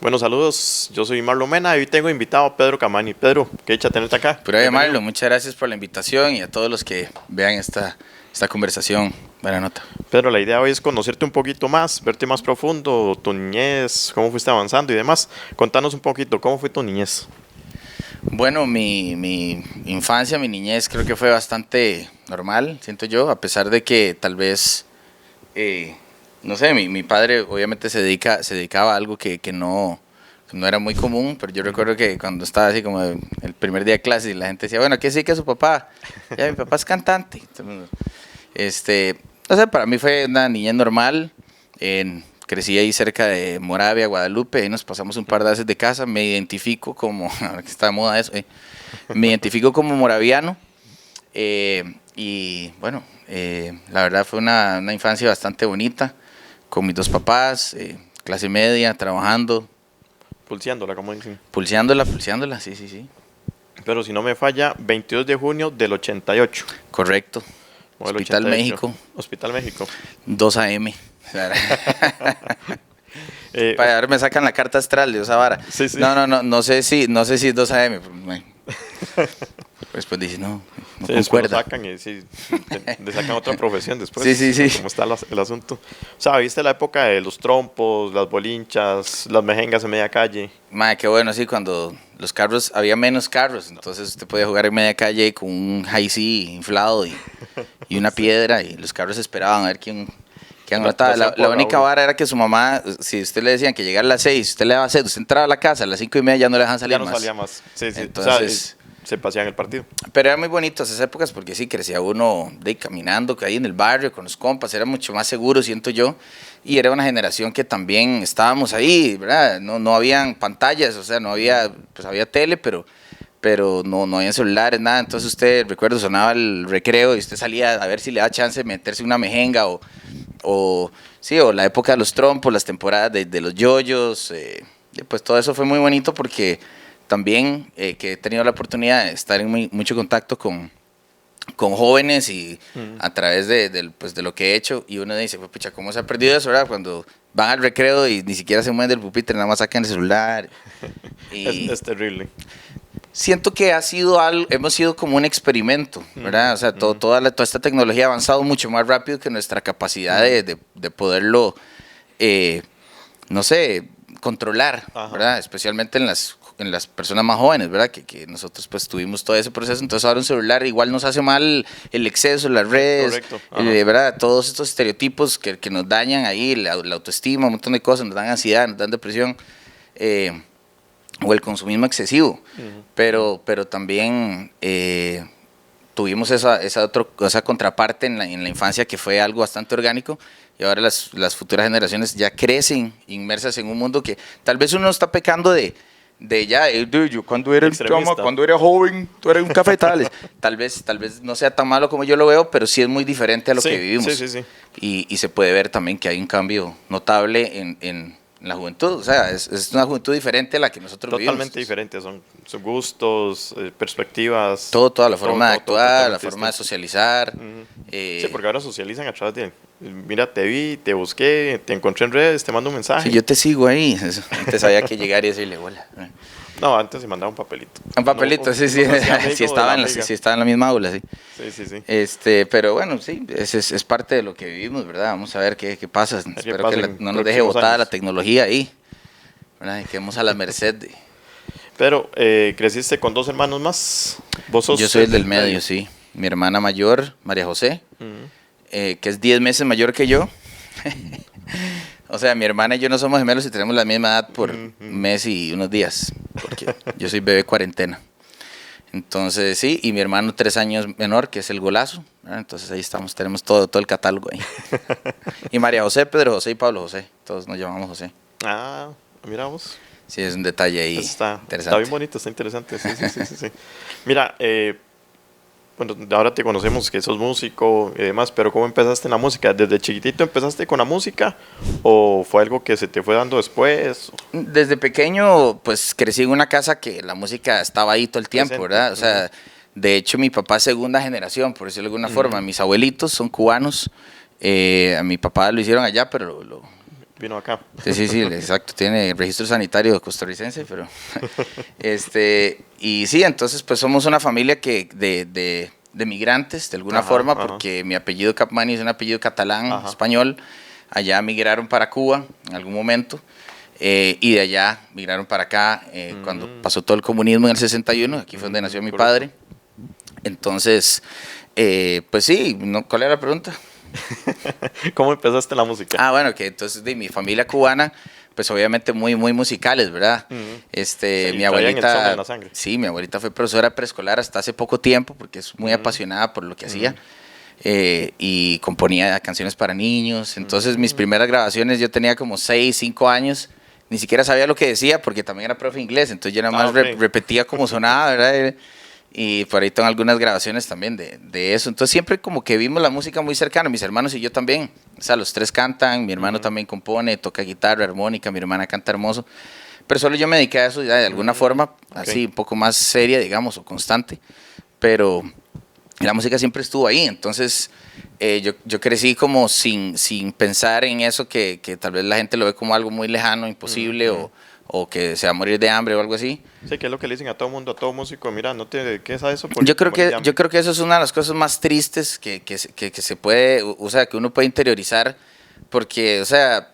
Bueno, saludos. Yo soy Marlon Mena y hoy tengo invitado a Pedro Camani. Pedro, qué dicha tenerte acá. Pero Marlon, muchas gracias por la invitación y a todos los que vean esta conversación. Buena nota. Pedro, la idea hoy es conocerte un poquito más, verte más profundo, tu niñez, cómo fuiste avanzando y demás. Contanos un poquito, ¿cómo fue tu niñez? Bueno, mi infancia, mi niñez creo que fue bastante normal, siento yo, a pesar de que tal vez, no sé, mi padre obviamente se dedicaba a algo que no era muy común, pero yo recuerdo que cuando estaba así como el primer día de clase y la gente decía, bueno, ¿qué sí que es su papá? Ya, mi papá es cantante. Entonces, no sé, para mí fue una niñez normal. Crecí ahí cerca de Moravia, Guadalupe, ahí nos pasamos un par de veces de casa. Me identifico como, ahora que está de moda eso, me identifico como moraviano. Y bueno, la verdad fue una infancia bastante bonita, con mis dos papás, clase media, trabajando. Pulseándola, como dicen. Pulseándola, sí. Pero si no me falla, 22 de junio del 88. Correcto. Modelo Hospital 88. México. Hospital México. 2 AM. Para ver, me sacan la carta astral de esa vara. Sí. No sé si es 2 AM. Después dice, no concuerda. Lo sacan y sí, le sacan otra profesión después. Sí. Como está el asunto. O sea, ¿viste la época de los trompos, las bolinchas, las mejengas en media calle? Madre, qué bueno, sí, cuando los carros, había menos carros, entonces usted podía jugar en media calle con un high-C inflado y una piedra, y los carros esperaban a ver quién anotaba. La única vara era que su mamá, si usted le decían que llegara a las 6, usted le daba sed, usted entraba a la casa a las 5:30, ya no le dejan salir más. Ya no salía más. Sí. Entonces, o sea, se paseaban el partido. pero eran muy bonitas esas épocas porque sí, crecía uno caminando ahí en el barrio con los compas, era mucho más seguro, siento yo, y era una generación que también estábamos ahí, ¿verdad? No habían pantallas, o sea, no había, pues había tele, pero no había celulares, nada. Entonces usted, recuerdo, sonaba el recreo y usted salía a ver si le da chance de meterse una mejenga o la época de los trompos, las temporadas de los yoyos, pues todo eso fue muy bonito porque también que he tenido la oportunidad de estar en mucho contacto con jóvenes y a través de lo que he hecho, y uno dice, pucha, ¿cómo se ha perdido eso, verdad? Cuando van al recreo y ni siquiera se mueven del pupitre, nada más sacan el celular. Y es terrible. siento que hemos sido como un experimento, ¿verdad? O sea, toda esta tecnología ha avanzado mucho más rápido que nuestra capacidad de poderlo, no sé, controlar, ¿verdad? Especialmente en las personas más jóvenes, ¿verdad? Que nosotros pues tuvimos todo ese proceso, entonces ahora un celular igual nos hace mal el exceso, las redes, ¿verdad? Todos estos estereotipos que nos dañan ahí, la autoestima, un montón de cosas, nos dan ansiedad, nos dan depresión, o el consumismo excesivo, pero también tuvimos esa contraparte en la infancia que fue algo bastante orgánico, y ahora las futuras generaciones ya crecen inmersas en un mundo que tal vez uno está pecando yo cuando era cuando era joven, tú eras un cafetales. tal vez no sea tan malo como yo lo veo, pero sí es muy diferente a lo que vivimos. Sí. Y se puede ver también que hay un cambio notable en la juventud. O sea, es una juventud diferente a la que nosotros vivimos. Totalmente diferente, son gustos, perspectivas. Toda la forma de actuar, la forma de socializar. Sí, porque ahora socializan a través de, mira, te vi, te busqué, te encontré en redes, te mando un mensaje. Sí, yo te sigo ahí. Antes había que llegar y decirle hola. No, antes se mandaba un papelito. Un papelito, sí. Si estaba en la misma aula, sí. Sí. Pero bueno, sí, es parte de lo que vivimos, ¿verdad? Vamos a ver qué pasa. Espero que no nos deje botada la tecnología ahí, ¿verdad? Y quedemos a la merced de... Pero, ¿creciste con 2 hermanos más? Yo soy el del medio, sí. Mi hermana mayor, María José, que es 10 meses mayor que yo. O sea, mi hermana y yo no somos gemelos y tenemos la misma edad por un mes y unos días, porque yo soy bebé cuarentena. Entonces, sí, y mi hermano 3 años menor, que es el Golazo, ¿verdad? Entonces ahí estamos, tenemos todo el catálogo ahí. Y María José, Pedro José y Pablo José, todos nos llamamos José. Ah, miramos. Sí, es un detalle ahí interesante. Está bien bonito, está interesante, sí. Mira, bueno, ahora te conocemos que sos músico y demás, pero ¿cómo empezaste en la música? ¿Desde chiquitito empezaste con la música o fue algo que se te fue dando después? Desde pequeño, pues crecí en una casa que la música estaba ahí todo el tiempo, presente, ¿verdad? O sea, de hecho mi papá es segunda generación, por decirlo de alguna forma. Mis abuelitos son cubanos, a mi papá lo hicieron allá, pero vino acá. Sí, exacto, tiene registro sanitario costarricense, pero y sí, entonces pues somos una familia que de migrantes de alguna forma, porque mi apellido Capmany es un apellido catalán, español. Allá migraron para Cuba en algún momento, y de allá migraron para acá cuando pasó todo el comunismo en el 61, aquí fue donde nació mi padre. Entonces, pues sí, ¿cuál era la pregunta? ¿Cómo empezaste la música? Bueno, que entonces de mi familia cubana, pues obviamente muy musicales, ¿verdad? Sí, mi abuelita, el son en la sangre. sí, mi abuelita fue profesora preescolar hasta hace poco tiempo, porque es muy apasionada por lo que hacía, y componía canciones para niños. Entonces mis primeras grabaciones yo tenía como 6, 5 años, ni siquiera sabía lo que decía, porque también era profe de inglés, entonces yo nada más repetía como sonaba, ¿verdad? Y por ahí tengo algunas grabaciones también de eso. Entonces siempre como que vimos la música muy cercana, mis hermanos y yo también. O sea, los tres cantan, mi hermano también compone, toca guitarra, armónica, mi hermana canta hermoso. Pero solo yo me dediqué a eso ya de alguna forma, así un poco más seria, digamos, o constante. Pero la música siempre estuvo ahí. Entonces yo crecí como sin pensar en eso, que tal vez la gente lo ve como algo muy lejano, imposible, o que se va a morir de hambre o algo así. Sí, que es lo que le dicen a todo mundo, a todo músico, mira, no te dediques a eso. Yo creo que eso es una de las cosas más tristes que se puede, o sea, que uno puede interiorizar, porque, o sea,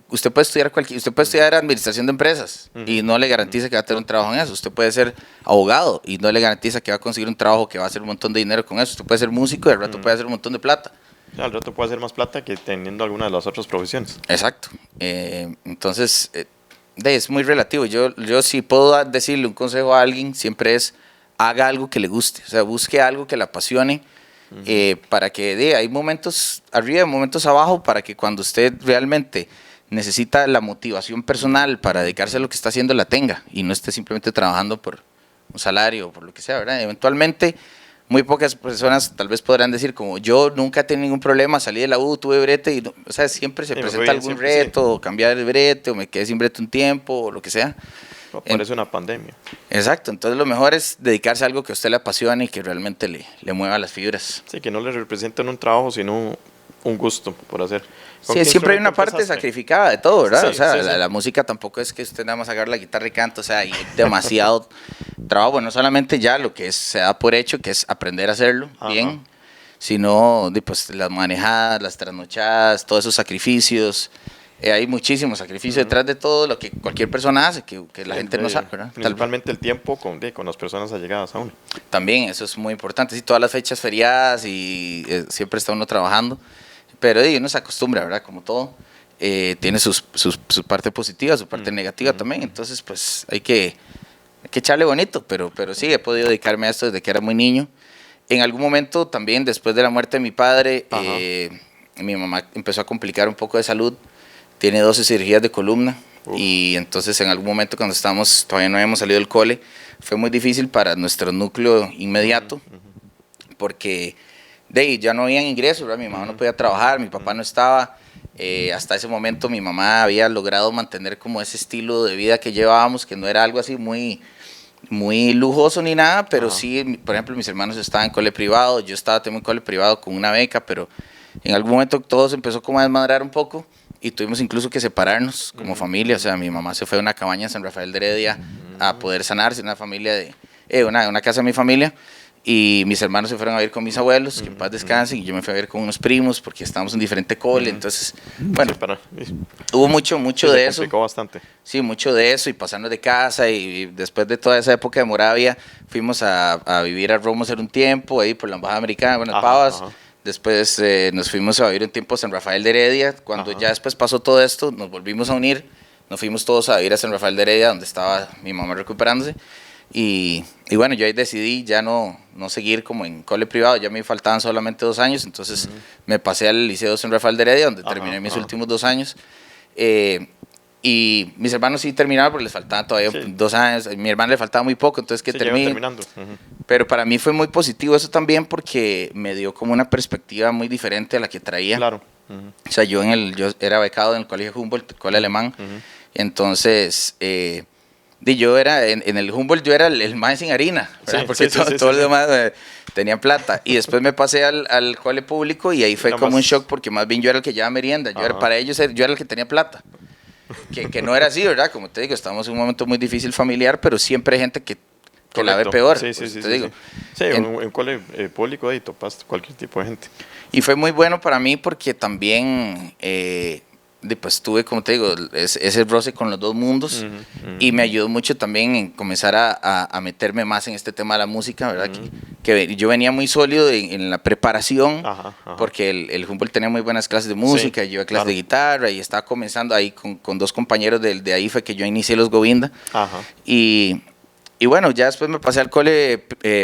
usted puede estudiar administración de empresas y no le garantiza que va a tener un trabajo en eso. Usted puede ser abogado y no le garantiza que va a conseguir un trabajo que va a hacer un montón de dinero con eso. Usted puede ser músico y al rato puede hacer un montón de plata. Al rato puede hacer más plata que teniendo alguna de las otras profesiones. Exacto. Entonces, es muy relativo. Yo si puedo decirle un consejo a alguien, siempre es: haga algo que le guste, o sea, busque algo que le apasione, para que hay momentos arriba y momentos abajo, para que cuando usted realmente necesita la motivación personal para dedicarse a lo que está haciendo, la tenga, y no esté simplemente trabajando por un salario o por lo que sea, ¿verdad? Eventualmente, muy pocas personas tal vez podrán decir, como yo nunca he tenido ningún problema, salí de la U, tuve brete, y o sea, siempre se presenta algún reto, o cambiar el brete, o me quedé sin brete un tiempo, o lo que sea. Parece una pandemia. Exacto, entonces lo mejor es dedicarse a algo que a usted le apasione y que realmente le mueva las fibras. Sí, que no le representen un trabajo, sino un gusto por hacer. Sí, siempre hay una parte sacrificada de todo, ¿verdad? Sí, o sea, sí. La música tampoco es que usted nada más agarre la guitarra y canta, o sea, hay demasiado trabajo, no solamente ya lo que se da por hecho, que es aprender a hacerlo bien, sino pues, las manejadas, las trasnochadas, todos esos sacrificios. Hay muchísimos sacrificios detrás de todo lo que cualquier persona hace, que la gente no sabe, ¿verdad? Principalmente el tiempo con las personas allegadas a uno. También, eso es muy importante. Sí, todas las fechas feriadas y siempre está uno trabajando, pero uno se acostumbra, ¿verdad? Como todo, tiene su parte positiva, su parte negativa también. Entonces, pues hay que echarle bonito, pero sí, he podido dedicarme a esto desde que era muy niño. En algún momento también, después de la muerte de mi padre, mi mamá empezó a complicar un poco de salud. Tiene 12 cirugías de columna. Y entonces en algún momento, cuando todavía no habíamos salido del cole, fue muy difícil para nuestro núcleo inmediato, porque ya no habían ingresos, ¿verdad? Mi mamá no podía trabajar, mi papá no estaba. Hasta ese momento mi mamá había logrado mantener como ese estilo de vida que llevábamos, que no era algo así muy lujoso ni nada, pero sí, por ejemplo, mis hermanos estaban en cole privado, yo estaba también en cole privado con una beca, pero en algún momento todo se empezó como a desmadrar un poco. Y tuvimos incluso que separarnos como familia. O sea, mi mamá se fue a una cabaña en San Rafael de Heredia a poder sanarse, una casa de mi familia. Y mis hermanos se fueron a vivir con mis abuelos, que en paz descansen. Y yo me fui a vivir con unos primos porque estábamos en diferente cole. Entonces, bueno, hubo mucho de eso. Se complicó bastante. Sí, mucho de eso. Y pasarnos de casa. Y después de toda esa época de Moravia, fuimos a vivir a Romoser un tiempo, ahí por la Embajada Americana, Buenas Pavas. Después nos fuimos a vivir un tiempo a San Rafael de Heredia. Cuando ya después pasó todo esto, nos volvimos a unir. Nos fuimos todos a vivir a San Rafael de Heredia, donde estaba mi mamá recuperándose. Y bueno, yo ahí decidí ya no seguir como en cole privado. Ya me faltaban solamente 2 años. Entonces me pasé al Liceo San Rafael de Heredia, donde terminé mis últimos 2 años. Y mis hermanos sí terminaron porque les faltaban todavía 2 años. A mi hermano le faltaba muy poco, entonces que terminando. Pero para mí fue muy positivo eso también, porque me dio como una perspectiva muy diferente a la que traía. Claro. O sea, yo era becado en el colegio Humboldt, el colegio alemán. Entonces, yo era en el Humboldt, yo era el más sin harina, porque todo lo demás, tenían plata. Y después me pasé al cole público y ahí fue como un shock porque más bien yo era el que llevaba merienda. Para ellos yo era el que tenía plata. Que no era así, ¿verdad? Como te digo, estamos en un momento muy difícil familiar, pero siempre hay gente que la ve peor. Sí, te digo. Sí, en cole público ahí topas cualquier tipo de gente. Y fue muy bueno para mí porque también pues tuve, como te digo, ese roce con los dos mundos y me ayudó mucho también en comenzar a meterme más en este tema de la música, ¿verdad? Que yo venía muy sólido en la preparación porque el Humboldt tenía muy buenas clases de música, yo iba a clases de guitarra y estaba comenzando ahí con dos compañeros de ahí fue que yo inicié los Govinda. Y bueno, ya después me pasé al cole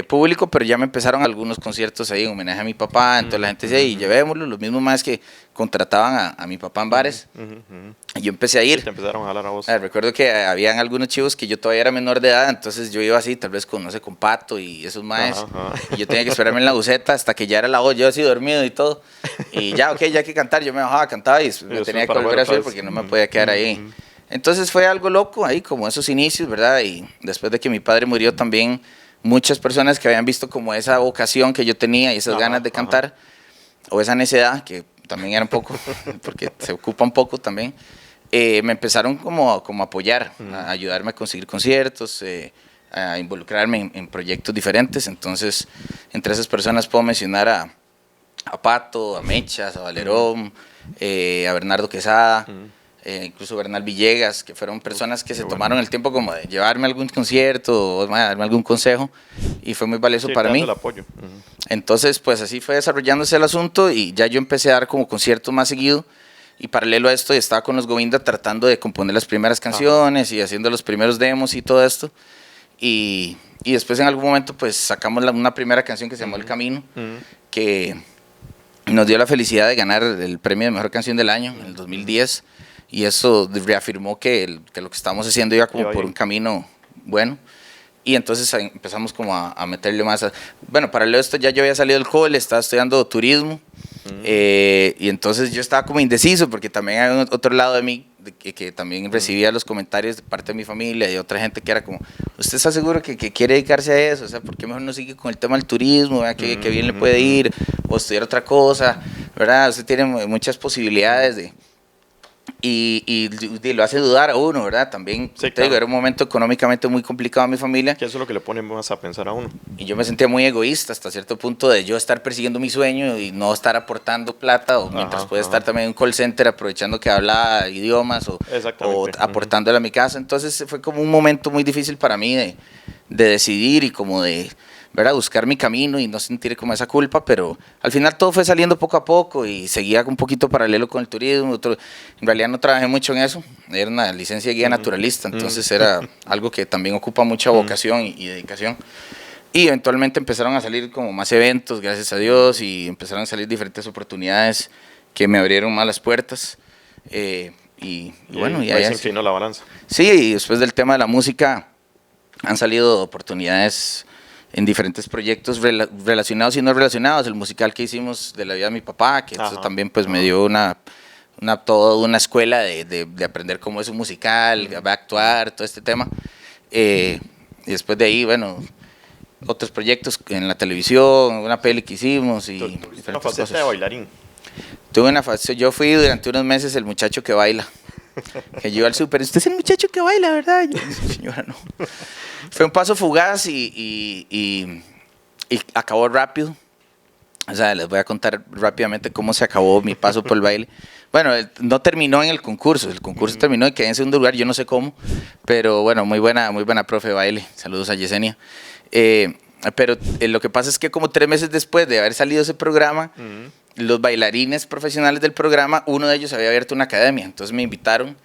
público, pero ya me empezaron algunos conciertos ahí en homenaje a mi papá. Entonces la gente decía, y llevémoslo, los mismos más que contrataban a mi papá en bares. Y yo empecé a ir. Te empezaron a hablar a vos. Recuerdo que habían algunos chivos que yo todavía era menor de edad, entonces yo iba así, tal vez con, no sé, con Pato y esos maes. Y yo tenía que esperarme en la buceta hasta que ya era la voz, yo así dormido y todo. Y ya, ok, ya hay que cantar, yo me bajaba, cantaba y me tenía que volver a subir porque no me podía quedar ahí. Entonces fue algo loco ahí, como esos inicios, ¿verdad? Y después de que mi padre murió también, muchas personas que habían visto como esa vocación que yo tenía y esas ganas de cantar, o esa necedad, que también era un poco, porque se ocupa un poco también, me empezaron como a apoyar, a ayudarme a conseguir conciertos, a involucrarme en proyectos diferentes. Entonces, entre esas personas puedo mencionar a Pato, a Mechas, a Valerón, a Bernardo Quesada, incluso Bernal Villegas, que fueron personas que se tomaron el tiempo como de llevarme a algún concierto o darme algún consejo y fue muy valioso para mí. El apoyo. Entonces, pues así fue desarrollándose el asunto y ya yo empecé a dar como conciertos más seguido y paralelo a esto estaba con los Govinda tratando de componer las primeras canciones y haciendo los primeros demos y todo esto y después en algún momento pues sacamos una primera canción que se llamó El Camino, que nos dio la felicidad de ganar el premio de Mejor Canción del Año en el 2010. Y eso reafirmó que lo que estábamos haciendo iba como por un camino bueno. Y entonces empezamos como a meterle más. Bueno, paralelo a esto ya yo había salido del cole, estaba estudiando turismo. Y entonces yo estaba como indeciso porque también hay otro lado de mí que también recibía los comentarios de parte de mi familia y otra gente que era como, ¿usted está seguro que quiere dedicarse a eso? O sea, ¿por qué mejor no sigue con el tema del turismo? Que bien le puede ir o estudiar otra cosa, ¿verdad? Usted tiene muchas posibilidades de... Y lo hace dudar a uno, ¿verdad? También, sí, te digo, era un momento económicamente muy complicado a mi familia. Que eso es lo que le pone más a pensar a uno. Y yo me sentía muy egoísta hasta cierto punto de yo estar persiguiendo mi sueño y no estar aportando plata, o mientras puede estar también en un call center aprovechando que habla idiomas o aportándole a mi casa. Entonces fue como un momento muy difícil para mí de decidir y como de... ¿verdad? Buscar mi camino y no sentir como esa culpa, pero al final todo fue saliendo poco a poco y seguía un poquito paralelo con el turismo. En realidad no trabajé mucho en eso, era una licencia de guía naturalista, entonces era algo que también ocupa mucha vocación y dedicación. Y eventualmente empezaron a salir como más eventos, gracias a Dios, y empezaron a salir diferentes oportunidades que me abrieron más las puertas. Y bueno, y ahí se inclinó la balanza. Sí, y después del tema de la música han salido oportunidades en diferentes proyectos relacionados y no relacionados. El musical que hicimos de la vida de mi papá, que eso también pues me dio toda una escuela de aprender cómo es un musical, va a actuar, todo este tema. Y después de ahí, bueno, otros proyectos en la televisión, una peli que hicimos y diferentes una faceta cosas. De bailarín. Yo fui durante unos meses el muchacho que baila. Que yo iba al súper, usted es el muchacho que baila, ¿verdad? Yo, señora, no. Fue un paso fugaz y acabó rápido. O sea, les voy a contar rápidamente cómo se acabó mi paso por el baile. Bueno, no terminó en el concurso terminó y quedé en segundo lugar, yo no sé cómo, pero bueno, muy buena profe de baile. Saludos a Yesenia. Pero lo que pasa es que como 3 meses después de haber salido ese programa, los bailarines profesionales del programa, uno de ellos había abierto una academia, entonces me invitaron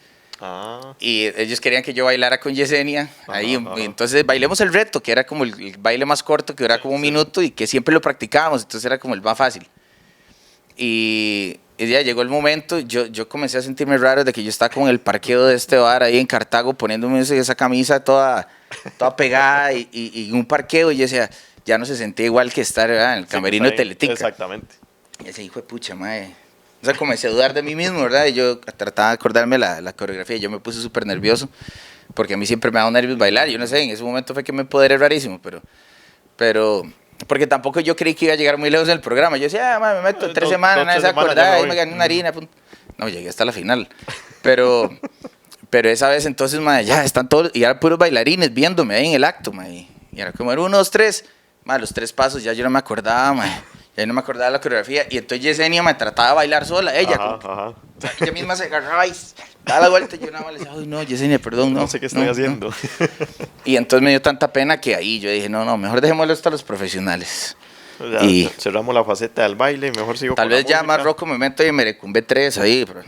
y ellos querían que yo bailara con Yesenia ahí. Entonces bailemos el reto, que era como el baile más corto, que duraba como un minuto y que siempre lo practicábamos, entonces era como el más fácil. Y ya llegó el momento, yo comencé a sentirme raro de que yo estaba como en el parqueo de este bar ahí en Cartago poniéndome esa camisa toda pegada y un parqueo, y yo decía, ya no se sentía igual que estar, ¿verdad?, en el camerino de Teletica. Exactamente. Y ese hijo de pucha, madre. O sea, comencé a dudar de mí mismo, ¿verdad? Y yo trataba de acordarme la coreografía y yo me puse súper nervioso porque a mí siempre me ha dado nervios bailar. Yo no sé, en ese momento fue que me empoderé rarísimo, pero Porque tampoco yo creí que iba a llegar muy lejos en el programa. Yo decía, me meto en 3 semanas, nadie se acordaba, ahí me gané una harina. No, llegué hasta la final. Pero esa vez entonces, ma, ya están todos, y eran puros bailarines viéndome ahí en el acto, ma, y era como, era 1, 2, 3, ma, los 3 pasos ya yo no me acordaba, ma, ya no me acordaba de la coreografía, y entonces Yesenia me trataba de bailar sola, ella, Ajá. ella misma se agarraba y daba la vuelta, y yo nada más le decía, ay no, Yesenia, perdón, No sé qué estoy haciendo. No. Y entonces me dio tanta pena que ahí yo dije, no, mejor dejémoslo esto a los profesionales. Ya, Y cerramos la faceta del baile, mejor sigo tal con vez la ya música. más roco me meto y me recumbe 3 ahí, pero...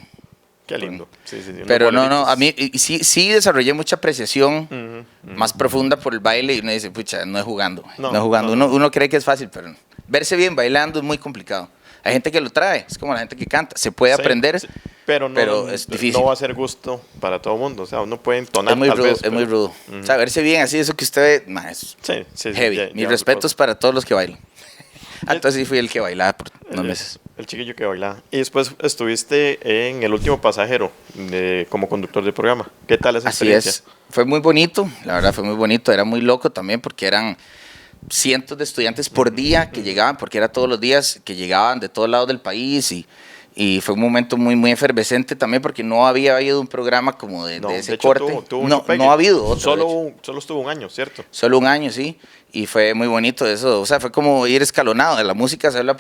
Qué lindo. Sí, Pero unos no, a boleritos. mí sí desarrollé mucha apreciación más profunda por el baile y uno dice, pucha, no es jugando. No es jugando. Uno cree que es fácil, pero verse bien bailando es muy complicado. Hay gente que lo trae, es como la gente que canta. Se puede Sí, aprender, sí, pero es difícil. no va a ser gusto para todo el mundo. O sea, uno puede entonar Es muy tal rudo, vez. es muy rudo. O sea, verse bien así, eso que usted ve, es Sí, heavy. ya Mis otra respetos cosa. para todos los que bailan. Entonces sí fui el que bailaba por unos meses. El chiquillo que bailaba. Y después estuviste en El Último Pasajero como conductor de programa. ¿Qué tal esa Así experiencia? es. Fue muy bonito, la verdad fue muy bonito. Era muy loco también porque eran cientos de estudiantes por día que llegaban, porque era todos los días que llegaban de todos lados del país y fue un momento muy, muy efervescente también porque no había habido un programa como de ese de hecho, corte. tuvo No, mucho pegue. no ha habido otro. de hecho. Solo estuvo un año, ¿cierto? Solo un año, sí. Y fue muy bonito eso. O sea, fue como ir escalonado. De la música se dio la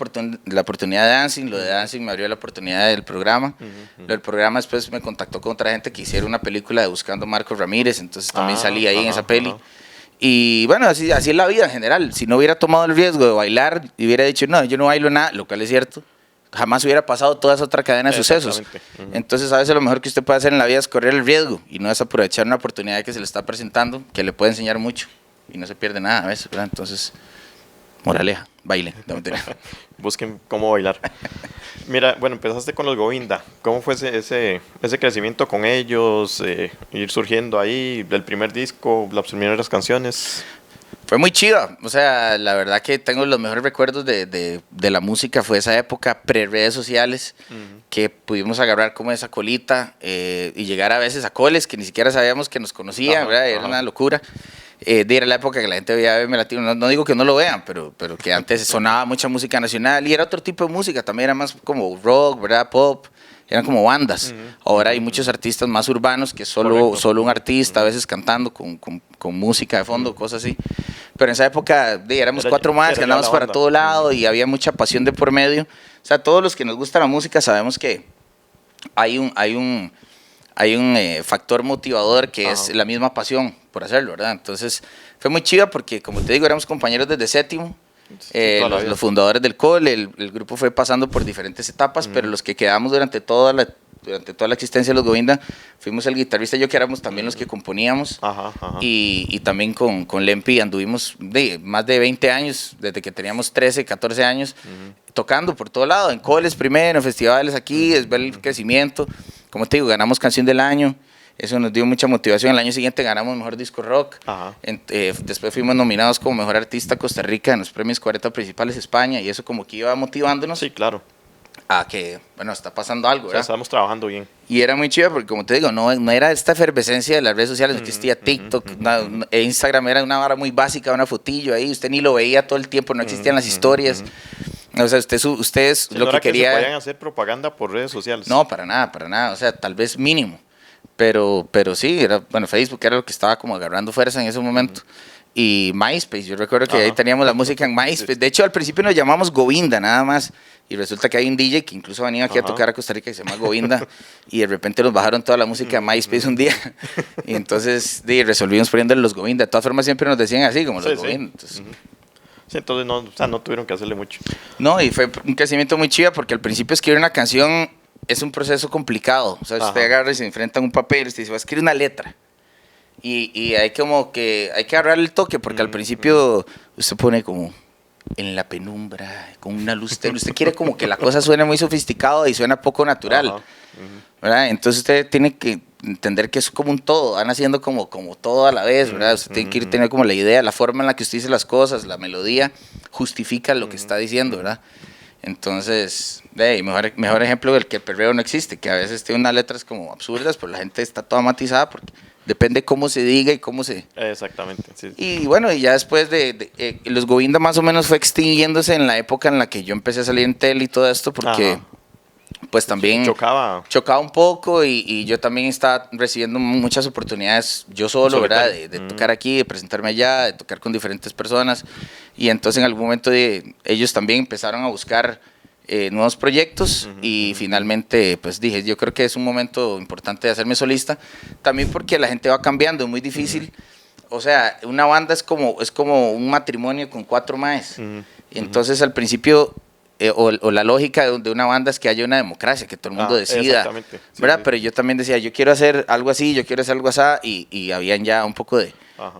oportunidad de dancing. Lo de dancing me abrió la oportunidad del programa. Lo del programa después me contactó con otra gente que hiciera una película de Buscando a Marcos Ramírez. Entonces también salí ahí en esa peli. Y bueno, así es la vida en general. Si no hubiera tomado el riesgo de bailar y hubiera dicho, no, yo no bailo nada, lo cual es cierto, jamás hubiera pasado toda esa otra cadena de sucesos. Entonces, a veces lo mejor que usted puede hacer en la vida es correr el riesgo y no desaprovechar una oportunidad que se le está presentando, que le puede enseñar mucho y no se pierde nada a veces, ¿verdad? Entonces, moraleja, baile. No, mentira. Busquen cómo bailar. Mira, bueno, empezaste con los Govinda. ¿Cómo fue ese crecimiento con ellos? Ir surgiendo ahí, el primer disco, las primeras canciones. Fue muy chiva, o sea, la verdad que tengo los mejores recuerdos de la música, fue esa época pre-redes sociales, que pudimos agarrar como esa colita y llegar a veces a coles que ni siquiera sabíamos que nos conocían, ¿verdad? Era una locura. Era la época que la gente veía BM Latino, no digo que no lo vean, pero que antes sonaba mucha música nacional y era otro tipo de música, también era más como rock, ¿verdad? Pop. Eran como bandas. Ahora hay muchos artistas más urbanos que solo un artista, a veces cantando con música de fondo, cosas así. Pero en esa época éramos 4 más, que andábamos para todo lado y había mucha pasión de por medio. O sea, todos los que nos gusta la música sabemos que hay un factor motivador que es la misma pasión por hacerlo, ¿verdad? Entonces fue muy chiva porque, como te digo, éramos compañeros desde séptimo. Los fundadores del cole, el grupo fue pasando por diferentes etapas, pero los que quedamos durante toda la existencia de los Govinda, fuimos el guitarrista y yo que éramos también los que componíamos. Y también con Lempi anduvimos más de 20 años, desde que teníamos 13, 14 años, tocando por todo lado, en coles primero, en festivales aquí, es ver el crecimiento. Como te digo, ganamos Canción del Año. Eso nos dio mucha motivación. El año siguiente ganamos Mejor Disco Rock. Después fuimos nominados como Mejor Artista Costa Rica en los premios 40 Principales España. Y eso como que iba motivándonos. Sí, claro. A que, bueno, está pasando algo, ¿verdad? O sea, estábamos trabajando bien. Y era muy chido porque, como te digo, no era esta efervescencia de las redes sociales. No existía TikTok. Instagram era una vara muy básica, una fotillo ahí. Usted ni lo veía todo el tiempo. No existían las historias. O sea, ustedes Sí, lo no que era quería... se podían hacer propaganda por redes sociales. No, para nada. O sea, tal vez mínimo. Pero sí, Facebook era lo que estaba como agarrando fuerza en ese momento. Y MySpace, yo recuerdo que ahí teníamos la música en MySpace. De hecho, al principio nos llamamos Govinda nada más. Y resulta que hay un DJ que incluso venía aquí a tocar a Costa Rica que se llama Govinda. Y de repente nos bajaron toda la música de MySpace un día. Y entonces resolvimos poniéndole los Govinda. De todas formas, siempre nos decían así, como los Govinda. Entonces, sí, entonces no tuvieron que hacerle mucho. No, y fue un crecimiento muy chido porque al principio escribir una canción es un proceso complicado. O sea, si usted agarra y se enfrenta a un papel, usted dice, va a escribir una letra. Y hay como que hay que agarrar el toque, porque al principio usted pone como en la penumbra, con una luz tenue. Usted quiere como que la cosa suene muy sofisticado y suena poco natural. ¿Verdad? Entonces usted tiene que entender que es como un todo, van haciendo como todo a la vez, ¿verdad? Usted tiene que tener como la idea, la forma en la que usted dice las cosas, la melodía justifica lo que está diciendo, ¿verdad? Entonces, mejor ejemplo del que el perreo no existe, que a veces tiene unas letras como absurdas, pero la gente está toda matizada porque depende cómo se diga y cómo se... Exactamente, sí. Y bueno, y ya después los Govinda más o menos fue extinguiéndose en la época en la que yo empecé a salir en tele y todo esto, porque... Ajá. Pues también Chocaba. un poco y yo también estaba recibiendo muchas oportunidades yo solo, ¿verdad? De tocar aquí, de presentarme allá, de tocar con diferentes personas. Y entonces en algún momento ellos también empezaron a buscar nuevos proyectos y finalmente pues dije, yo creo que es un momento importante de hacerme solista. También porque la gente va cambiando, es muy difícil. O sea, una banda es como un matrimonio con 4 maes. Entonces al principio... o la lógica de una banda es que haya una democracia, que todo el mundo decida, sí, ¿verdad? sí. Pero yo también decía, yo quiero hacer algo así, yo quiero hacer algo así, y habían ya un poco de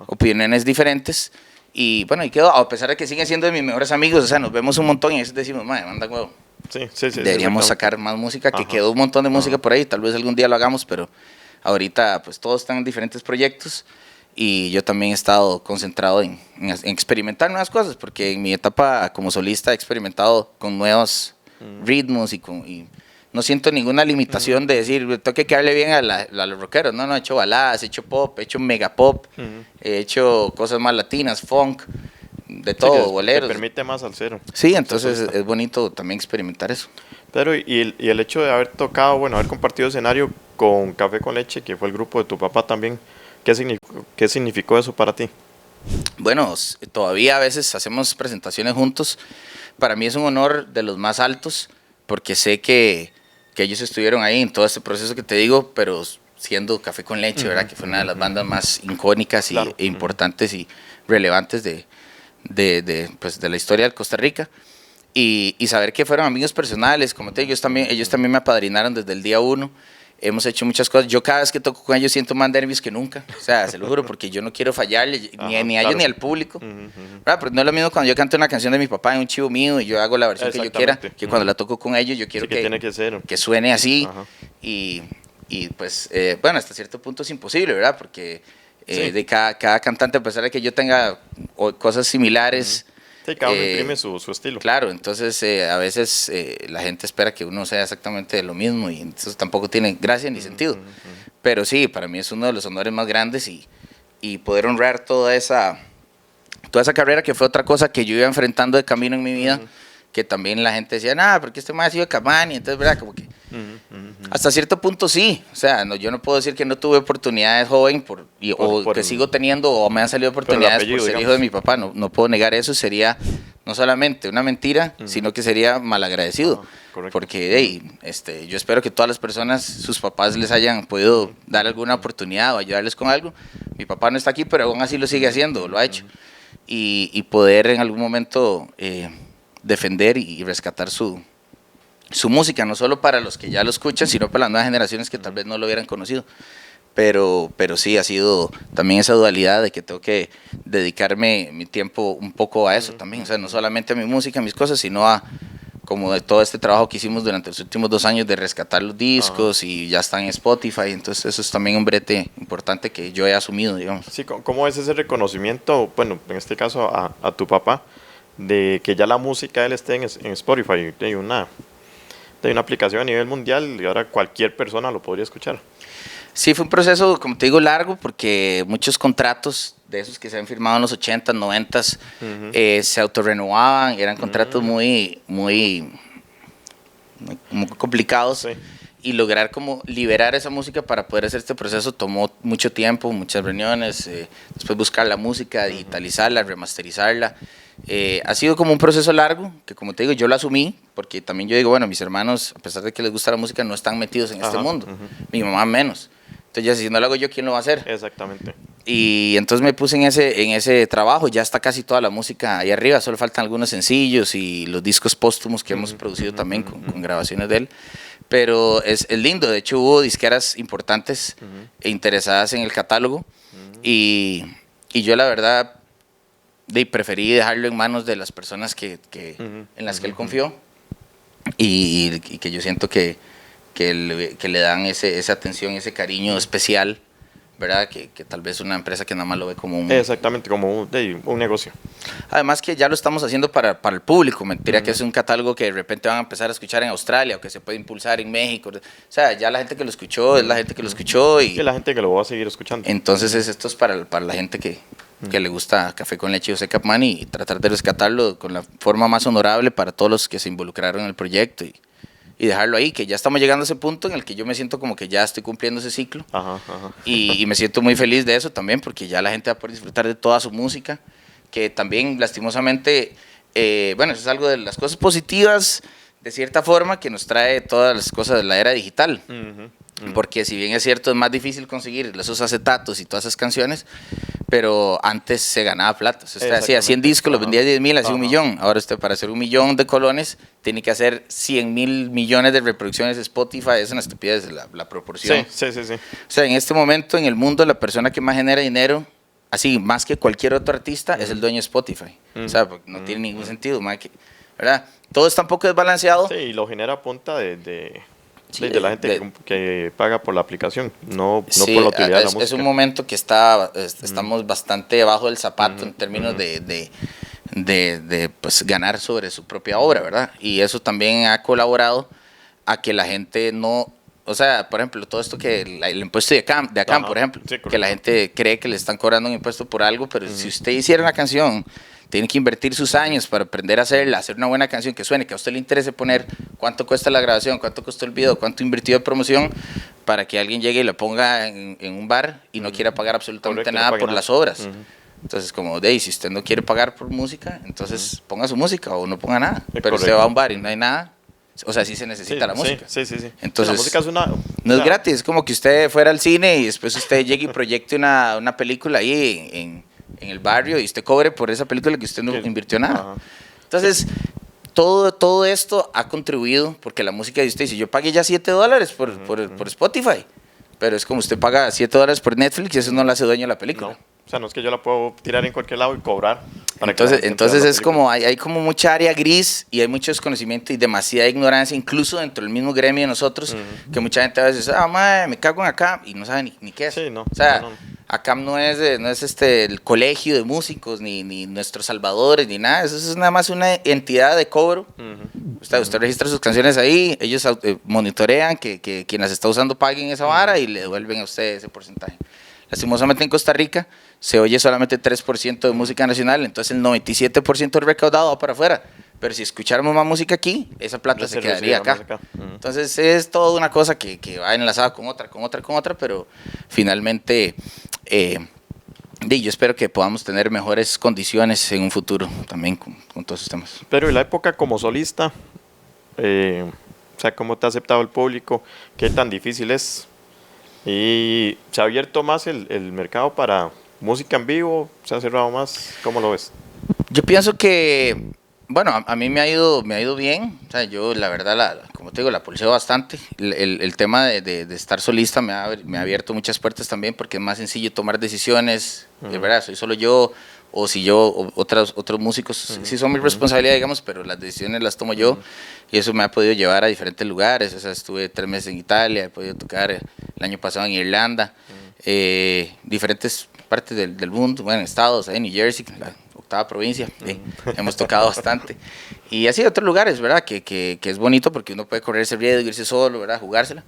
opiniones diferentes, y bueno, y quedó, a pesar de que siguen siendo de mis mejores amigos, o sea, nos vemos un montón y a veces decimos, madre, manda huevo, Sí, deberíamos sacar más música, que quedó un montón de música por ahí, tal vez algún día lo hagamos, pero ahorita pues todos están en diferentes proyectos, y yo también he estado concentrado en experimentar nuevas cosas, porque en mi etapa como solista he experimentado con nuevos ritmos y no siento ninguna limitación de decir, tengo que quedarle bien a los rockeros. No, he hecho baladas, he hecho pop, he hecho mega pop, he hecho cosas más latinas, funk, de todo, boleros. Te permite más al cero. Sí, entonces es bonito también experimentar eso. Pero y el hecho de haber tocado, bueno, haber compartido escenario con Café con Leche, que fue el grupo de tu papá también, ¿qué significó eso para ti? Bueno, todavía a veces hacemos presentaciones juntos. Para mí es un honor de los más altos, porque sé que ellos estuvieron ahí en todo este proceso que te digo, pero siendo Café con Leche, ¿verdad? Que fue una de las bandas más icónicas Claro. e importantes y relevantes de la historia de Costa Rica. Y saber que fueron amigos personales, como te digo, ellos también me apadrinaron desde el día 1. Hemos hecho muchas cosas. Yo cada vez que toco con ellos siento más nervios que nunca. O sea, se lo juro, porque yo no quiero fallarle ni a ellos claro. ni al público. ¿Verdad? Pero no es lo mismo cuando yo canto una canción de mi papá en un chivo mío y yo hago la versión que yo quiera, que cuando la toco con ellos yo quiero Sí, que tiene que ser. que suene así. Ajá. Y pues, bueno, hasta cierto punto es imposible, ¿verdad? Porque Sí. de cada cantante, a pesar de que yo tenga cosas similares... Sí, cada uno imprime su estilo. Claro, entonces a veces la gente espera que uno sea exactamente lo mismo y entonces tampoco tiene gracia ni sentido. Pero sí, para mí es uno de los honores más grandes y poder honrar toda esa carrera, que fue otra cosa que yo iba enfrentando de camino en mi vida, que también la gente decía, nada, porque este más ha sido Camani, entonces, ¿verdad? Como que hasta cierto punto sí, o sea, yo no puedo decir que no tuve oportunidades joven o que sigo teniendo o me han salido oportunidades apellido, por ser hijo de mi papá, no puedo negar eso, sería no solamente una mentira, sino que sería malagradecido, porque yo espero que todas las personas, sus papás les hayan podido dar alguna oportunidad o ayudarles con algo. Mi papá no está aquí, pero aún así lo sigue haciendo, lo ha hecho, y poder en algún momento defender y rescatar su música, no solo para los que ya lo escuchan, sino para las nuevas generaciones que tal vez no lo hubieran conocido. Pero sí, ha sido también esa dualidad de que tengo que dedicarme mi tiempo un poco a eso también. O sea, no solamente a mi música, a mis cosas, sino a como de todo este trabajo que hicimos durante los últimos 2 años de rescatar los discos y ya están en Spotify. Entonces eso es también un brete importante que yo he asumido, digamos. Sí, ¿cómo es ese reconocimiento, bueno, en este caso a tu papá, de que ya la música de él esté en Spotify? Hay una aplicación a nivel mundial y ahora cualquier persona lo podría escuchar. Sí, fue un proceso, como te digo, largo, porque muchos contratos de esos que se han firmado en los 80s, 90s, se autorrenovaban, eran contratos muy complicados. Sí. Y lograr como liberar esa música para poder hacer este proceso tomó mucho tiempo, muchas reuniones, después buscar la música, digitalizarla, remasterizarla. Ha sido como un proceso largo, que como te digo, yo lo asumí, porque también yo digo, bueno, mis hermanos, a pesar de que les gusta la música, no están metidos en este mundo, mi mamá menos. Entonces ya si no lo hago yo, ¿quién lo va a hacer? Exactamente. Y entonces me puse en ese trabajo, ya está casi toda la música ahí arriba, solo faltan algunos sencillos y los discos póstumos que hemos producido también con grabaciones de él. Pero es lindo, de hecho hubo disqueras importantes e interesadas en el catálogo y yo la verdad preferí dejarlo en manos de las personas en las que él confió y que yo siento que le dan esa atención, ese cariño especial ¿verdad? Que tal vez una empresa que nada más lo ve como un... Exactamente, como un negocio. Además que ya lo estamos haciendo para el público, mentira que es un catálogo que de repente van a empezar a escuchar en Australia o que se puede impulsar en México. O sea, ya la gente que lo escuchó es la gente que lo escuchó y la gente que lo va a seguir escuchando. entonces esto es para la gente que le gusta Café con Leche y José Capmán y tratar de rescatarlo con la forma más honorable para todos los que se involucraron en el proyecto y dejarlo ahí, que ya estamos llegando a ese punto en el que yo me siento como que ya estoy cumpliendo ese ciclo. Ajá, ajá. Y me siento muy feliz de eso también, porque ya la gente va a poder disfrutar de toda su música, que también lastimosamente, bueno, eso es algo de las cosas positivas, de cierta forma, que nos trae todas las cosas de la era digital. Porque si bien es cierto, es más difícil conseguir esos acetatos y todas esas canciones, pero antes se ganaba plata. O sea, usted hacía 100 discos, los vendía 10,000, hacía 1 millón. Ahora usted para hacer 1 millón de colones tiene que hacer 100,000 millones de reproducciones de Spotify. Es una estupidez la proporción. Sí. O sea, en este momento en el mundo la persona que más genera dinero, así más que cualquier otro artista, es el dueño de Spotify. O sea, porque no tiene ningún sentido, ¿verdad? Todo está un poco desbalanceado. Sí, y lo genera a punta de la gente que paga por la aplicación, no por la utilidad de la música. Es un momento que estamos bastante debajo del zapato en términos de pues, ganar sobre su propia obra, ¿verdad? Y eso también ha colaborado a que la gente no... O sea, por ejemplo, todo esto que el impuesto de ACAM, por ejemplo, sí, que la gente cree que le están cobrando un impuesto por algo, pero si usted hiciera una canción, tiene que invertir sus años para aprender a hacerla, hacer una buena canción que suene, que a usted le interese poner cuánto cuesta la grabación, cuánto costó el video, cuánto invirtió de promoción, para que alguien llegue y la ponga en un bar y no quiera pagar absolutamente nada por las obras. Entonces, como si usted no quiere pagar por música, entonces ponga su música o no ponga nada. Pero usted va a un bar y no hay nada. O sea, sí se necesita la música. Sí. Entonces, la música es no es gratis, es como que usted fuera al cine y después usted llegue y proyecte una película ahí en el barrio y usted cobre por esa película que usted no invirtió nada. Ajá. Entonces, todo esto ha contribuido, porque la música de usted dice, yo pagué ya $7 por Spotify, pero es como usted paga $7 por Netflix y eso no le hace dueño a la película. No. O sea, no es que yo la puedo tirar en cualquier lado y cobrar. Entonces es como, hay como mucha área gris y hay mucho desconocimiento y demasiada ignorancia, incluso dentro del mismo gremio de nosotros, que mucha gente a veces, madre, me cago en ACAM y no sabe ni qué es. Sí, no, o sea, ACAM no es el colegio de músicos, ni nuestros salvadores, ni nada. Eso es nada más una entidad de cobro. Usted registra sus canciones ahí, ellos monitorean que quien las está usando paguen esa vara y le devuelven a usted ese porcentaje. Lastimosamente en Costa Rica se oye solamente 3% de música nacional, entonces el 97% del recaudado va para afuera. Pero si escucháramos más música aquí, esa plata se quedaría acá. Entonces es toda una cosa que va enlazada con otra, pero finalmente yo espero que podamos tener mejores condiciones en un futuro también con todos esos temas. Pero en la época como solista, o sea, ¿cómo te ha aceptado el público? ¿Qué tan difícil es? ¿Y se ha abierto más el mercado para música en vivo? ¿Se ha cerrado más? ¿Cómo lo ves? Yo pienso que, bueno, a mí me ha ido bien. O sea, yo la verdad, como te digo, la pulseo bastante. El tema de estar solista me ha abierto muchas puertas también, porque es más sencillo tomar decisiones. Es verdad, soy solo yo, o si otros músicos sí son mi responsabilidad, digamos, pero las decisiones las tomo yo. Y eso me ha podido llevar a diferentes lugares. O sea, estuve 3 meses en Italia, he podido tocar el año pasado en Irlanda, diferentes partes del mundo, bueno, estados, New Jersey, la 8ª provincia, hemos tocado bastante. Y así otros lugares, ¿verdad? Que es bonito porque uno puede correr ese riesgo, irse solo, ¿verdad? Jugársela.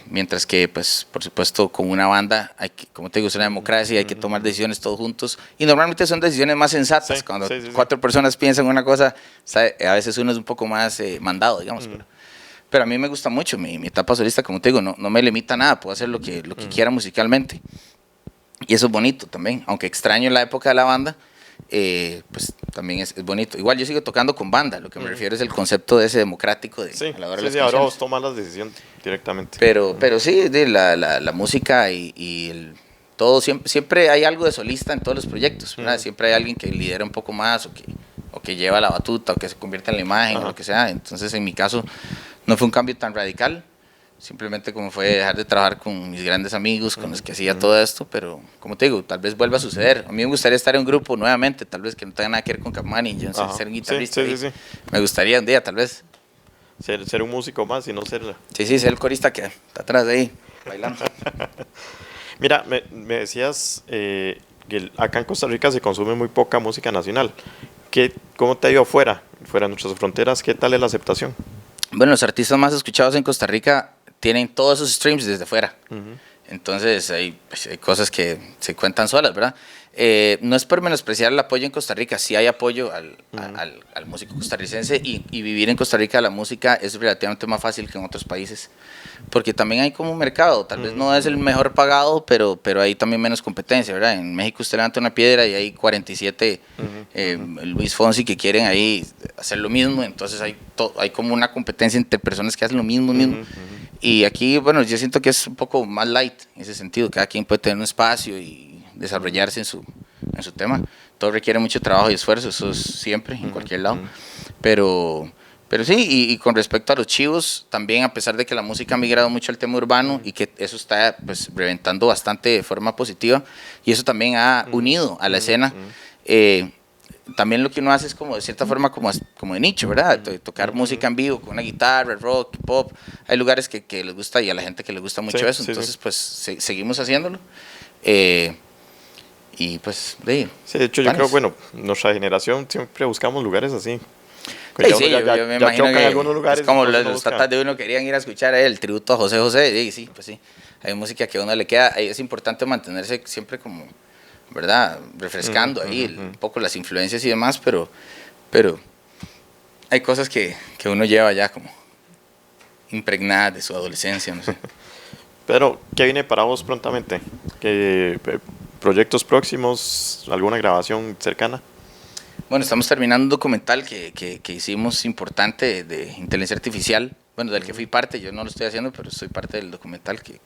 Mientras que, pues, por supuesto, con una banda, como te digo, es una democracia, hay que tomar decisiones todos juntos. Y normalmente son decisiones más sensatas. Cuando 4 personas piensan una cosa, a veces uno es un poco más mandado, digamos. Pero a mí me gusta mucho mi etapa solista, como te digo, no me limita a nada, puedo hacer lo que quiera musicalmente. Y eso es bonito también, aunque extraño la época de la banda, pues también es bonito. Igual yo sigo tocando con banda, lo que me refiero es el concepto de ese democrático de a la hora de las ahora vos tomas las decisiones directamente. Pero sí, la música y todo, siempre hay algo de solista en todos los proyectos, ¿verdad? Siempre hay alguien que lidera un poco más o que lleva la batuta o que se convierte en la imagen o lo que sea. Entonces en mi caso no fue un cambio tan radical. Simplemente como fue dejar de trabajar con mis grandes amigos con los que hacía todo esto, pero como te digo, tal vez vuelva a suceder. A mí me gustaría estar en un grupo nuevamente, tal vez que no tenga nada que ver con Capmán y yo ser un guitarrista. Sí. Me gustaría un día, tal vez. Ser un músico más y no ser... Sí, ser el corista que está atrás de ahí, bailando. Mira, me decías que acá en Costa Rica se consume muy poca música nacional. ¿Cómo te ha ido fuera de nuestras fronteras? ¿Qué tal es la aceptación? Bueno, los artistas más escuchados en Costa Rica tienen todos esos streams desde fuera. Ujú. Entonces pues, hay cosas que se cuentan solas, ¿verdad? No es por menospreciar el apoyo en Costa Rica, sí hay apoyo al músico costarricense y vivir en Costa Rica la música es relativamente más fácil que en otros países, porque también hay como un mercado, tal vez no es el mejor pagado, pero hay también menos competencia, ¿verdad? En México usted levanta una piedra y hay 47 Luis Fonsi que quieren ahí hacer lo mismo, entonces hay como una competencia entre personas que hacen lo mismo. Y aquí, bueno, yo siento que es un poco más light en ese sentido, cada quien puede tener un espacio y desarrollarse en su tema. Todo requiere mucho trabajo y esfuerzo, eso es siempre, en cualquier lado. Pero sí, y con respecto a los chivos, también a pesar de que la música ha migrado mucho al tema urbano y que eso está pues reventando bastante de forma positiva, y eso también ha unido a la escena, también lo que uno hace es como de cierta forma como de nicho, ¿verdad? Tocar música en vivo con una guitarra, rock, pop. Hay lugares que les gusta y a la gente que les gusta mucho eso, entonces pues seguimos haciéndolo. Y pues, sí, de hecho yo creo, bueno, nuestra generación siempre buscamos lugares así. Yo me imagino que algunos lugares, es como los tatas de uno querían ir a escuchar el tributo a José José, sí, pues sí, hay música que a uno le queda, es importante mantenerse siempre como, ¿verdad? Refrescando ahí un poco las influencias y demás, pero hay cosas que uno lleva ya como impregnadas de su adolescencia, no sé. Pero, ¿qué viene para vos prontamente? ¿Proyectos próximos? ¿Alguna grabación cercana? Bueno, estamos terminando un documental que hicimos importante de inteligencia artificial, bueno, del que fui parte, yo no lo estoy haciendo, pero soy parte del documental, que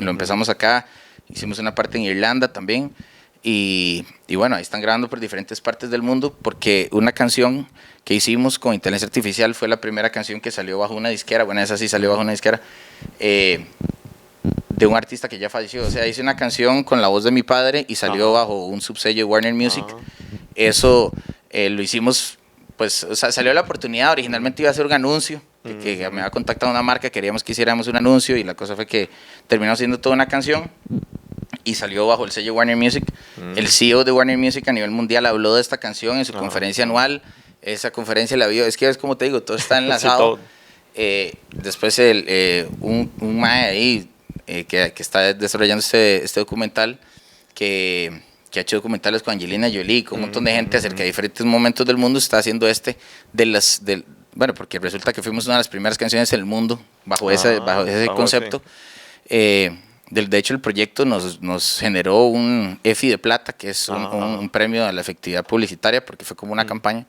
lo empezamos acá, hicimos una parte en Irlanda también, y bueno, ahí están grabando por diferentes partes del mundo, porque una canción que hicimos con inteligencia artificial fue la primera canción que salió bajo una disquera, bueno, esa sí salió bajo una disquera, de un artista que ya falleció, o sea, hice una canción con la voz de mi padre y salió bajo un subsello de Warner Music. Eso lo hicimos, pues, o sea, salió la oportunidad, originalmente iba a ser un anuncio, que me había contactado una marca, queríamos que hiciéramos un anuncio y la cosa fue que terminamos haciendo toda una canción y salió bajo el sello Warner Music. El CEO de Warner Music a nivel mundial habló de esta canción en su conferencia anual, esa conferencia la vio, es que es como te digo, todo está enlazado. Sí, después un mae ahí que está desarrollando este documental, que ha hecho documentales con Angelina Jolie, con un montón de gente acerca de diferentes momentos del mundo, está haciendo bueno, porque resulta que fuimos una de las primeras canciones en el mundo bajo ese concepto. De hecho, el proyecto nos generó un EFI de plata, que es un premio a la efectividad publicitaria, porque fue como una campaña.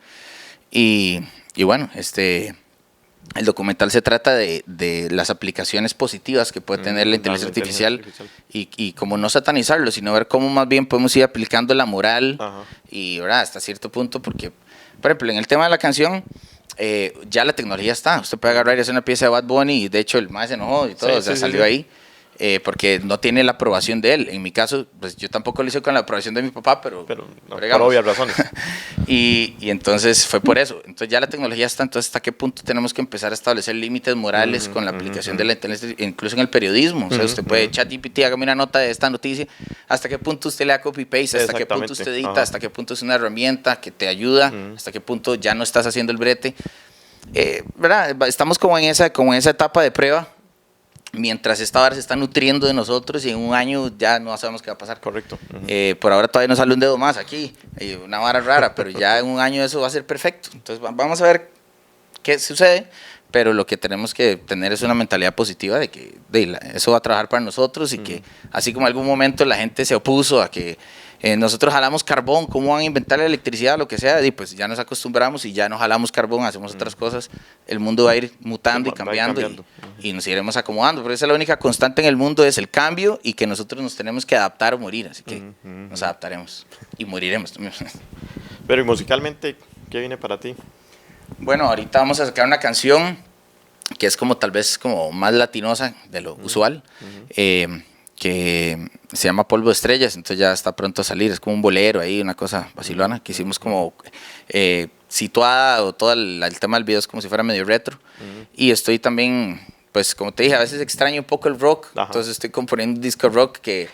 Y bueno, el documental se trata de las aplicaciones positivas que puede tener la inteligencia artificial y como no satanizarlo, sino ver cómo más bien podemos ir aplicando la moral y, ¿verdad?, hasta cierto punto, porque, por ejemplo, en el tema de la canción, ya la tecnología está. Usted puede agarrar y hacer una pieza de Bad Bunny y de hecho el más se enojó y todo, salió ahí. Porque no tiene la aprobación de él. En mi caso, pues yo tampoco lo hice con la aprobación de mi papá, pero no, por obvias razones. y entonces fue por eso. Entonces ya la tecnología está, entonces hasta qué punto tenemos que empezar a establecer límites morales con la aplicación de la inteligencia, incluso en el periodismo. O sea, usted puede ChatGPT, hágame una nota de esta noticia, hasta qué punto usted le da copy-paste, hasta qué punto usted edita, hasta qué punto es una herramienta que te ayuda, hasta qué punto ya no estás haciendo el brete. ¿Verdad? Estamos como en esa etapa de prueba, mientras esta vara se está nutriendo de nosotros y en un año ya no sabemos qué va a pasar. Correcto. Por ahora todavía nos sale un dedo más aquí, una vara rara, pero ya en un año eso va a ser perfecto. Entonces vamos a ver qué sucede, pero lo que tenemos que tener es una mentalidad positiva de que eso va a trabajar para nosotros y que así como en algún momento la gente se opuso a que nosotros jalamos carbón, ¿cómo van a inventar la electricidad, lo que sea? Y pues ya nos acostumbramos y ya no jalamos carbón, hacemos otras cosas. El mundo va a ir mutando y cambiando. Y nos iremos acomodando. Pero esa es la única constante en el mundo, es el cambio y que nosotros nos tenemos que adaptar o morir. Así que nos adaptaremos y moriremos también. Pero ¿y musicalmente qué viene para ti? Bueno, ahorita vamos a sacar una canción que es como tal vez como más latinosa de lo usual. Que se llama Polvo de Estrellas, entonces ya está pronto a salir, es como un bolero ahí, una cosa vacilona, que hicimos como situada, o todo el tema del video es como si fuera medio retro, y estoy también pues como te dije, a veces extraño un poco el rock, Ajá. entonces estoy componiendo un disco rock que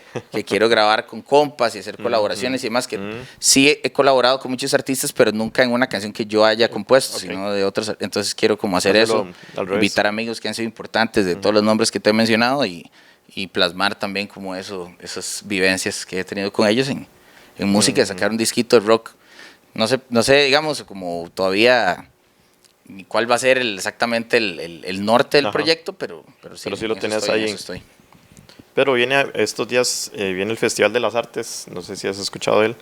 quiero grabar con compas y hacer colaboraciones y demás, que sí he colaborado con muchos artistas, pero nunca en una canción que yo haya compuesto, Ok. sino de otros, entonces quiero como hacer Hacerlo eso, al revés. invitar amigos que han sido importantes de todos los nombres que te he mencionado y plasmar también como esas vivencias que he tenido con ellos en música, sacar un disquito de rock. No sé, digamos, como todavía ni cuál va a ser exactamente el norte del Ajá. proyecto, pero sí. Pero sí lo en eso tenés estoy, ahí en en- eso estoy. Pero viene estos días, viene el Festival de las Artes, no sé si has escuchado de él.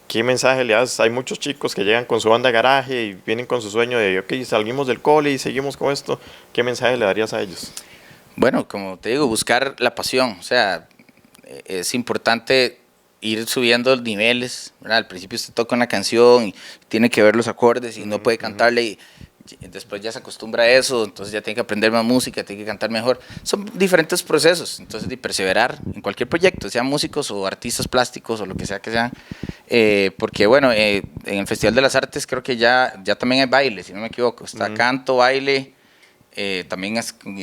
¿Qué mensaje le das? Hay muchos chicos que llegan con su banda de garaje y vienen con su sueño de, ok, salimos del cole y seguimos con esto. ¿Qué mensaje le darías a ellos? Bueno, como te digo, buscar la pasión. O sea, es importante ir subiendo niveles, ¿verdad? Al principio usted toca una canción y tiene que ver los acordes y no puede cantarle y después ya se acostumbra a eso, entonces ya tiene que aprender más música, tiene que cantar mejor. Son diferentes procesos, entonces de perseverar en cualquier proyecto, sean músicos o artistas plásticos o lo que sea que sean. Porque bueno, en el Festival de las Artes creo que ya también hay baile, si no me equivoco. Está canto, baile. También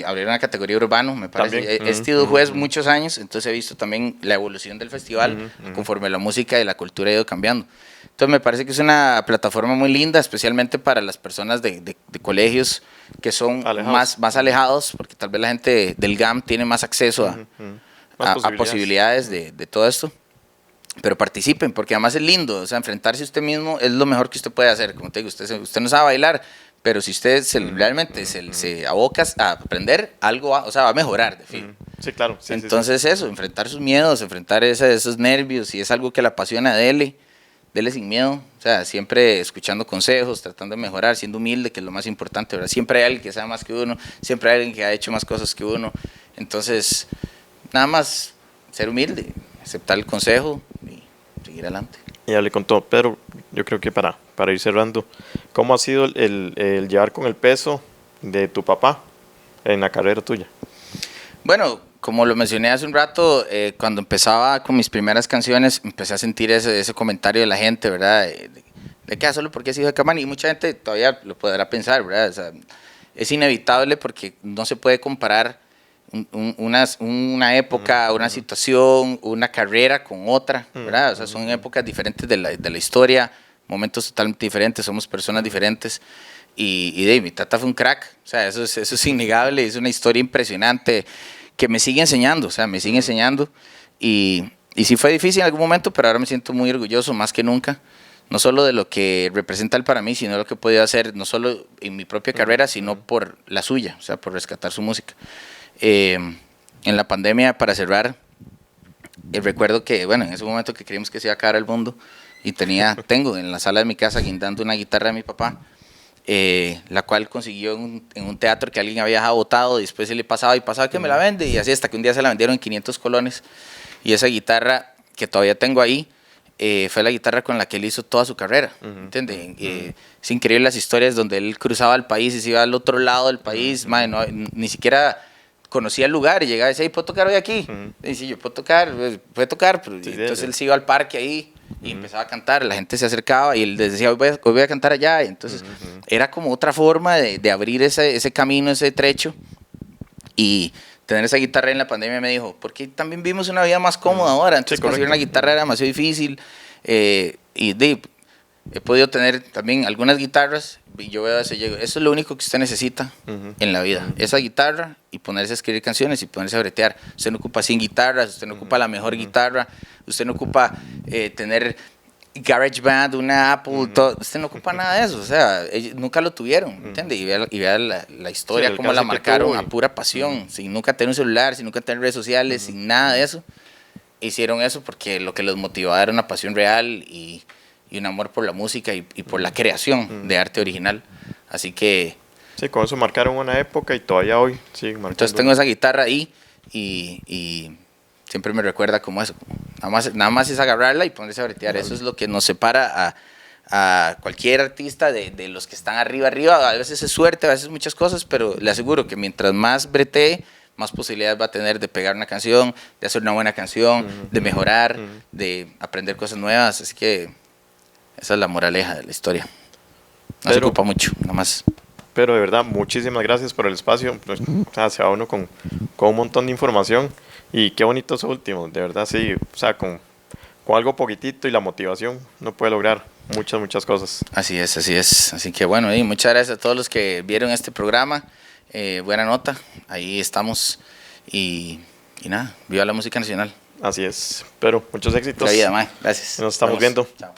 abrieron la categoría urbano, me parece. También. He sido juez muchos años, entonces he visto también la evolución del festival conforme la música y la cultura ha ido cambiando. Entonces me parece que es una plataforma muy linda, especialmente para las personas de colegios que son Alejados. más alejados, porque tal vez la gente del GAM tiene más acceso a posibilidades de todo esto. Pero participen, porque además es lindo, o sea, enfrentarse a usted mismo es lo mejor que usted puede hacer. Como te digo, usted no sabe bailar, pero si usted realmente se aboca a aprender, algo va, o sea, va a mejorar, de fin. Sí, claro. Sí, Entonces eso, enfrentar sus miedos, enfrentar esos nervios, si es algo que le apasiona, dele sin miedo, o sea, siempre escuchando consejos, tratando de mejorar, siendo humilde, que es lo más importante, ¿verdad? Siempre hay alguien que sabe más que uno, siempre hay alguien que ha hecho más cosas que uno, entonces, nada más ser humilde, aceptar el consejo y seguir adelante. Y ya le contó, Pedro, yo creo que para ir cerrando, ¿cómo ha sido el llevar con el peso de tu papá en la carrera tuya? Bueno, como lo mencioné hace un rato, cuando empezaba con mis primeras canciones, empecé a sentir ese comentario de la gente, ¿verdad? De que solo porque es hijo de Camani, y mucha gente todavía lo podrá pensar, ¿verdad? O sea, es inevitable porque no se puede comparar una época, una situación, una carrera con otra, ¿verdad? O sea, son épocas diferentes de la historia, momentos totalmente diferentes, somos personas diferentes. Y mi tata fue un crack, o sea, eso es innegable, es una historia impresionante que me sigue enseñando, o sea, me sigue enseñando. Y sí fue difícil en algún momento, pero ahora me siento muy orgulloso, más que nunca, no solo de lo que representa él para mí, sino de lo que he podido hacer, no solo en mi propia carrera, sino por la suya, o sea, por rescatar su música. En la pandemia, para cerrar, recuerdo que, bueno, en ese momento que creímos que se iba a acabar el mundo, y tengo en la sala de mi casa guindando una guitarra de mi papá, la cual consiguió en un teatro que alguien había dejado botado, y después se le pasaba que me la vende, y así hasta que un día se la vendieron en 500 colones, y esa guitarra que todavía tengo ahí, fue la guitarra con la que él hizo toda su carrera, ¿entiendes? Es increíble las historias donde él cruzaba el país y se iba al otro lado del país, ni siquiera conocía el lugar y llegaba y decía, ¿puedo tocar hoy aquí? Y sí, yo puedo tocar, puede tocar, pero Sí, entonces él se iba al parque ahí y empezaba a cantar, la gente se acercaba y él les decía, hoy voy a cantar allá, y entonces era como otra forma de abrir ese camino, ese trecho, y tener esa guitarra en la pandemia me dijo, porque también vimos una vida más cómoda ahora, entonces conseguir una guitarra era demasiado difícil, he podido tener también algunas guitarras y yo veo eso, eso es lo único que usted necesita en la vida, esa guitarra y ponerse a escribir canciones y ponerse a bretear. Usted no ocupa 100 guitarras, usted no ocupa la mejor guitarra, usted no ocupa tener GarageBand, una Apple, usted no ocupa nada de eso, o sea, ellos nunca lo tuvieron, ¿entiende? Y vea la historia, cómo la marcaron a pura pasión, sin nunca tener un celular, sin nunca tener redes sociales, sin nada de eso. Hicieron eso porque lo que los motivaba era una pasión real y un amor por la música y por la creación de arte original. Así que... Sí, con eso marcaron una época y todavía hoy siguen marcando. Entonces tengo esa guitarra ahí y siempre me recuerda como eso. Nada más es agarrarla y ponerse a bretear. Eso es lo que nos separa a cualquier artista de los que están arriba. A veces es suerte, a veces muchas cosas, pero le aseguro que mientras más bretee, más posibilidades va a tener de pegar una canción, de hacer una buena canción, de mejorar, de aprender cosas nuevas. Así que esa es la moraleja de la historia. No se ocupa mucho, nada más. Pero de verdad, muchísimas gracias por el espacio. Pues, o sea, se va uno con un montón de información. Y qué bonito eso último, de verdad, sí. O sea, con algo poquitito y la motivación uno puede lograr muchas, muchas cosas. Así es, así es. Así que bueno, y muchas gracias a todos los que vieron este programa. Buena nota, ahí estamos. Y nada, viva la música nacional. Así es. Pero muchos éxitos. La vida, mae. Gracias. Nos estamos viendo. Chao.